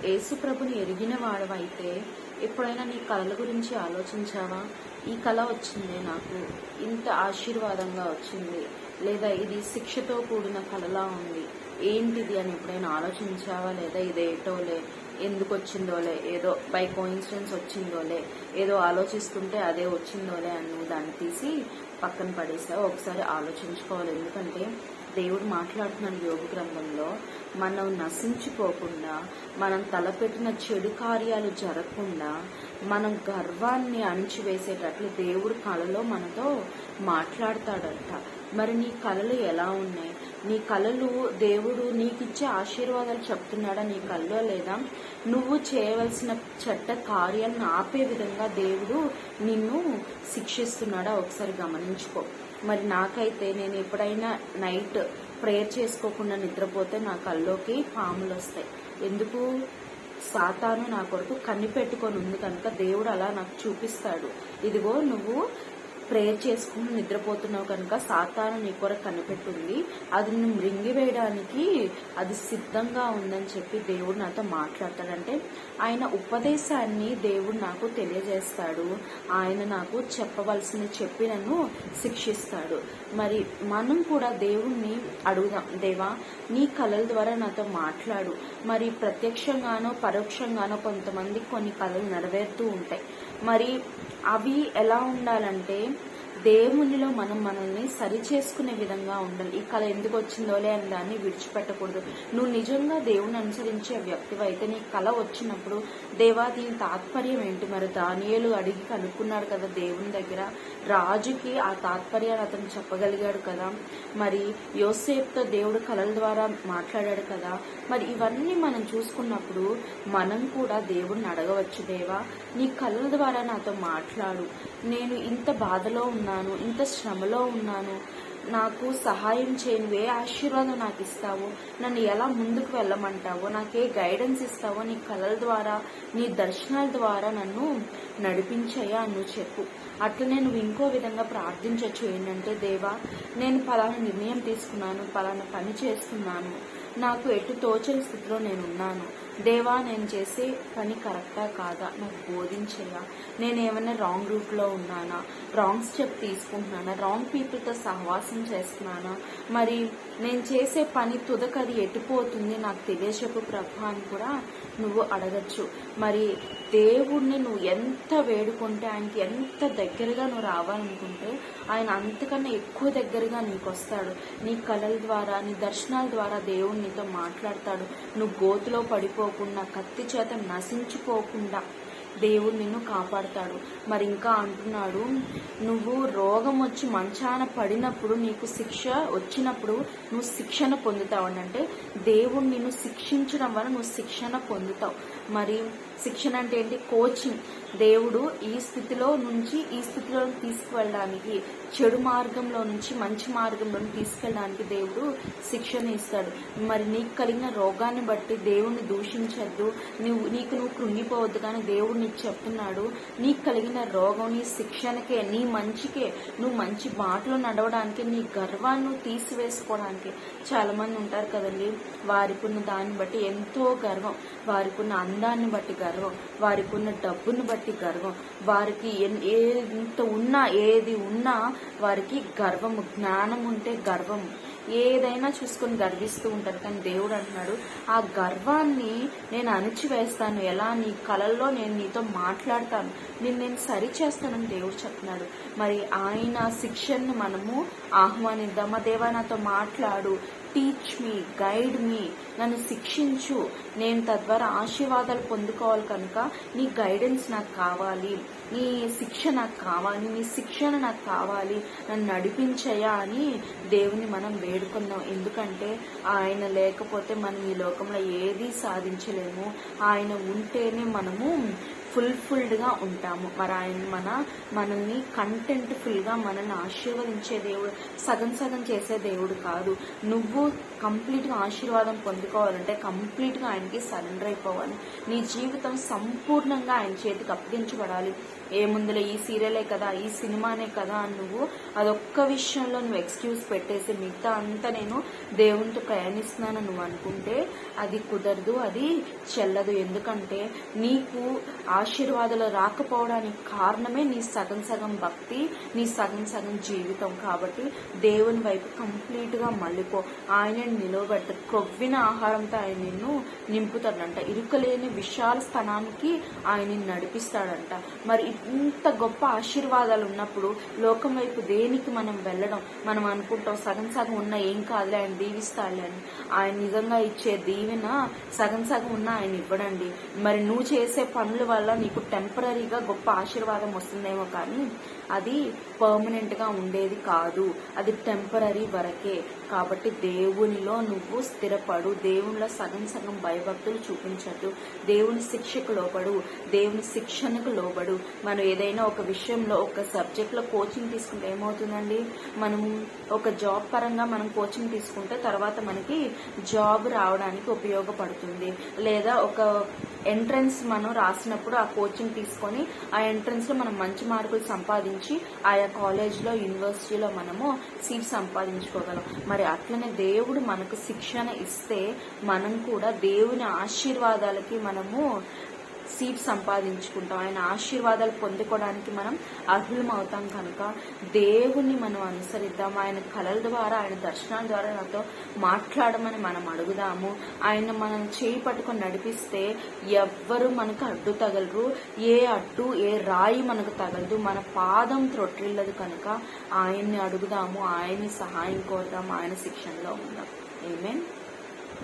యేసు ప్రభుని ఎరిగిన వాడవైతే ఎప్పుడైనా నీ కళల గురించి ఆలోచించావా? ఈ కళ వచ్చింది నాకు, ఇంత ఆశీర్వాదంగా వచ్చింది, లేదా ఇది శిక్షతో కూడిన కళలా ఉంది, ఏంటిది అని ఎప్పుడైనా ఆలోచించావా? లేదా ఇదేటోలే, ఎందుకు వచ్చిందోలే, ఏదో బై కోఇన్సిడెన్స్ వచ్చిందోలే, ఏదో ఆలోచిస్తుంటే అదే వచ్చిందోలే అని నువ్వు దాన్ని తీసి పక్కన పడేసావు. ఒకసారి ఆలోచించుకోవాలి. ఎందుకంటే దేవుడు మాట్లాడుతున్నాడు యోగ గ్రంథంలో, మనం నశించిపోకుండా, మనం తలపెట్టిన చెడు కార్యాలు జరగకుండా, మనం గర్వాన్ని అణిచివేసేటట్లు దేవుడు కళలో మనతో మాట్లాడతాడంట. మరి నీ కళలు ఎలా ఉన్నాయి? నీ కళలు దేవుడు నీకిచ్చే ఆశీర్వాదాలు చెప్తున్నాడా నీ కళలో? లేదా నువ్వు చేయవలసిన చెడ్డ కార్యాలను ఆపే విధంగా దేవుడు నిన్ను శిక్షిస్తున్నాడా? ఒకసారి గమనించుకో. మరి నాకైతే నేను ఎప్పుడైనా నైట్ ప్రేయర్ చేసుకోకుండా నిద్రపోతే నా కల్లోకి పాములు వస్తాయి. ఎందుకు? సాతాను నా కొరకు కనిపెట్టుకొని ఉంది కనుక దేవుడు అలా నాకు చూపిస్తాడు. ఇదిగో నువ్వు ప్రేయర్ చేసుకుని నిద్రపోతున్నావు కనుక సాతాను నీ కొరకు కనిపెట్టుంది, అది నువ్వు మృంగివేయడానికి అది సిద్ధంగా ఉందని చెప్పి దేవుడు నాతో మాట్లాడతాడంటే ఆయన ఉపదేశాన్ని దేవుడు నాకు తెలియజేస్తాడు. ఆయన నాకు చెప్పవలసింది చెప్పి నన్ను శిక్షిస్తాడు. మరి మనం కూడా దేవుణ్ణి అడుగుదాం, దేవా నీ కళల ద్వారా నాతో మాట్లాడు. మరి ప్రత్యక్షంగానో పరోక్షంగానో కొంతమంది కొన్ని కళలు నెరవేరుతూ ఉంటాయి. మరి అవి ఎలా ఉండాలంటే దేవునిలో మనం మనల్ని సరి చేసుకునే విధంగా ఉండాలి. ఈ కళ ఎందుకు వచ్చిందోలే అని దాన్ని విడిచిపెట్టకూడదు. నువ్వు నిజంగా దేవుని అనుసరించే వ్యక్తివి అయితే నీ కళ వచ్చినప్పుడు దేవా దీని తాత్పర్యం ఏంటి? మరి దానియేలు అడిగి కనుక్కున్నాడు కదా దేవుని దగ్గర, రాజుకి ఆ తాత్పర్యాన్ని అతను చెప్పగలిగాడు కదా. మరి యోసేపుతో దేవుడు కళల ద్వారా మాట్లాడాడు కదా. మరి ఇవన్నీ మనం చూసుకున్నప్పుడు మనం కూడా దేవుడిని అడగవచ్చు, దేవా నీ కళల ద్వారా నాతో మాట్లాడు, నేను ఇంత బాధలో ఉన్నాను, ఇంత శ్రమలో ఉన్నాను, నాకు సహాయం చేయను, ఏ ఆశీర్వాదం నాకు ఇస్తావో, నన్ను ఎలా ముందుకు వెళ్ళమంటావో, నాకే గైడెన్స్ ఇస్తావో, నీ కళల ద్వారా నీ దర్శనాల ద్వారా నన్ను నడిపించయ్యా నువ్వు చెప్పు. అట్లనే నువ్వు ఇంకో విధంగా ప్రార్థించవచ్చు. ఏంటంటే దేవా నేను పలానా నిర్ణయం తీసుకున్నాను, పలానా పని చేస్తున్నాను, నాకు ఎటు తోచని స్థితిలో నేను ఉన్నాను, దేవా నేను చేసే పని కరెక్టా కాదా నాకు బోధించయ్యా, నేను ఏమైనా రాంగ్ రూట్లో ఉన్నానా, రాంగ్ స్టెప్ తీసుకుంటున్నానా, రాంగ్ పీపుల్తో సహవాసం చేస్తున్నానా, మరి నేను చేసే పని తుదకది ఎటుపోతుంది నాకు తెలియచెప్పు ప్రభా అని కూడా నువ్వు అడగచ్చు. మరి దేవుణ్ణి నువ్వు ఎంత వేడుకుంటే, ఆయనకి ఎంత దగ్గరగా నువ్వు రావాలనుకుంటే ఆయన అంతకన్నా ఎక్కువ దగ్గరగా నీకు వస్తాడు. నీ కళల ద్వారా నీ దర్శనాల ద్వారా దేవుడు నీతో మాట్లాడతాడు. నువ్వు గోతులో పడిపోకుండా, కత్తి చేత నశించిపోకుండా దేవుడు నిన్ను కాపాడుతాడు. మరి ఇంకా అంటున్నాడు, నువ్వు రోగం వచ్చి మంచాన పడినప్పుడు, నీకు శిక్ష వచ్చినప్పుడు నువ్వు శిక్షణ పొందుతావు అంటే దేవుడు నిన్ను శిక్షించడం వల్ల నువ్వు శిక్షణ పొందుతావు. మరి శిక్షణ అంటే ఏంటి? కోచింగ్. దేవుడు ఈ స్థితిలో నుంచి ఈ స్థితిలో తీసుకువెళ్ళడానికి, చెడు మార్గంలో నుంచి మంచి మార్గంలో తీసుకెళ్ళడానికి దేవుడు శిక్షణ ఇస్తాడు. మరి నీకు కలిగిన రోగాన్ని బట్టి దేవుణ్ణి దూషించద్దు, నీకు కృంగిపోవద్దు. కానీ దేవుడు నీకు చెప్తున్నాడు, నీకు కలిగిన రోగం నీ శిక్షణకే, నీ మంచికే, నువ్వు మంచి బాటలో నడవడానికి, నీ గర్వాన్ని తీసివేసుకోవడానికి. చాలా మంది ఉంటారు కదండి, వారికి ఉన్న దాన్ని బట్టి ఎంతో గర్వం, వారికి ఉన్న అందాన్ని బట్టి గర్వం, వారికి ఉన్న డబ్బుని బట్టి గర్వం, వారికి ఎంత ఉన్నా ఏది ఉన్నా వారికి గర్వము. జ్ఞానం ఉంటే గర్వము, ఏదైనా చూసుకొని గర్విస్తూ ఉంటారు. కానీ దేవుడు అంటున్నాడు, ఆ గర్వాన్ని నేను అణిచివేస్తాను. ఎలా? నీ కళల్లో నేను నీతో మాట్లాడతాను, నేను సరి చేస్తానని దేవుడు చెప్తున్నాడు. మరి ఆయన శిక్షణను మనము ఆహ్వానిద్దామా? దేవా నాతో మాట్లాడు, టీచ్ మీ, గైడ్ మీ, నన్ను శిక్షించు, నేను తద్వారా ఆశీర్వాదాలు పొందుకోవాలి కనుక నీ గైడెన్స్ నాకు కావాలి, నీ శిక్ష నాకు కావాలి, నీ శిక్షణ నాకు కావాలి, నన్ను నడిపించయ్యా అని దేవుని మనం వేడుకుందాం. ఎందుకంటే ఆయన లేకపోతే మనం ఈ లోకంలో ఏది సాధించలేము. ఆయన ఉంటేనే మనము ఫుల్ఫిల్డ్గా ఉంటాము. మరి ఆయన మనల్ని కంటెంట్ఫుల్గా మనల్ని ఆశీర్వదించే దేవుడు, సగం సగం చేసే దేవుడు కాదు. నువ్వు కంప్లీట్గా ఆశీర్వాదం పొందుకోవాలంటే కంప్లీట్గా ఆయనకి సరెండర్ అయిపోవాలి. నీ జీవితం సంపూర్ణంగా ఆయన చేతికి అప్పగించబడాలి. ఏముందులే, ఈ సీరియలే కదా, ఈ సినిమానే కదా అని నువ్వు అదొక్క విషయంలో నువ్వు ఎక్స్క్యూజ్ పెట్టేసి మిగతా అంతా నేను దేవునితో ప్రయాణిస్తున్నాను నువ్వు అనుకుంటే అది కుదరదు, అది చెల్లదు. ఎందుకంటే నీకు ఆశీర్వాదాలు రాకపోవడానికి కారణమే నీ సగం సగం భక్తి, నీ సగం సగం జీవితం. కాబట్టి దేవుని వైపు కంప్లీట్గా మళ్ళీపో. ఆయన నిలవబెడతాడు. క్రొవ్విన ఆహారంతో ఆయన నిన్ను నింపుతాడంట. ఇరుకలేని విశాల స్థానానికి ఆయన నడిపిస్తాడంట. మరి ఇంత గొప్ప ఆశీర్వాదాలు ఉన్నప్పుడు లోకం వైపు దేనికి మనం వెళ్ళడం? మనం అనుకుంటాం సగం సగం ఉన్నా ఏం కాదులే, ఆయన దీవిస్తాడులే అని. ఆయన నిజంగా ఇచ్చే దీవెన సగం సగం ఉన్నా ఆయన ఇవ్వడండి. మరి నువ్వు చేసే పనుల వల్ల నీకు టెంపరీగా గొప్ప ఆశీర్వాదం వస్తుందేమో కానీ అది పర్మనెంట్గా ఉండేది కాదు, అది టెంపరీ వరకే. కాబట్టి దేవునిలో నువ్వు స్థిరపడు. దేవునిలో సగం సగం భయభక్తులు చూపించద్దు. దేవుని శిక్షకు లోబడు, దేవుని శిక్షణకు లోబడు. మనం ఏదైనా ఒక విషయంలో ఒక సబ్జెక్ట్లో కోచింగ్ తీసుకుంటే ఏమవుతుందండి, మనం ఒక జాబ్ పరంగా మనం కోచింగ్ తీసుకుంటే తర్వాత మనకి జాబ్ రావడానికి ఉపయోగపడుతుంది. లేదా ఒక ఎంట్రన్స్ మనం రాసినప్పుడు ఆ కోచింగ్ తీసుకొని ఆ ఎంట్రన్స్లో మనం మంచి మార్కులు సంపాదించి ఆయా కాలేజ్లో యూనివర్సిటీలో మనము సీట్ సంపాదించుకోగలం. మరి అట్లనే దేవుడు మనకు శిక్షణ ఇస్తే మనం కూడా దేవుని ఆశీర్వాదాలకి మనము సీట్ సంపాదించుకుంటాం. ఆయన ఆశీర్వాదాలు పొందుకోవడానికి మనం అర్హులం అవుతాం. కనుక దేవుణ్ణి మనం అనుసరిద్దాం. ఆయన కళల ద్వారా, ఆయన దర్శనాల ద్వారా నాతో మాట్లాడమని మనం అడుగుదాము. ఆయన మనం చేయి పట్టుకొని నడిపిస్తే ఎవ్వరు మనకు అడ్డు తగలరు, ఏ అడ్డు ఏ రాయి మనకు తగలదు, మన పాదం త్రొట్టిల్లదు. కనుక ఆయన్ని అడుగుదాము, ఆయన్ని సహాయం కోరుదాము, ఆయన శిక్షణలో ఉందాం. ఆమేన్.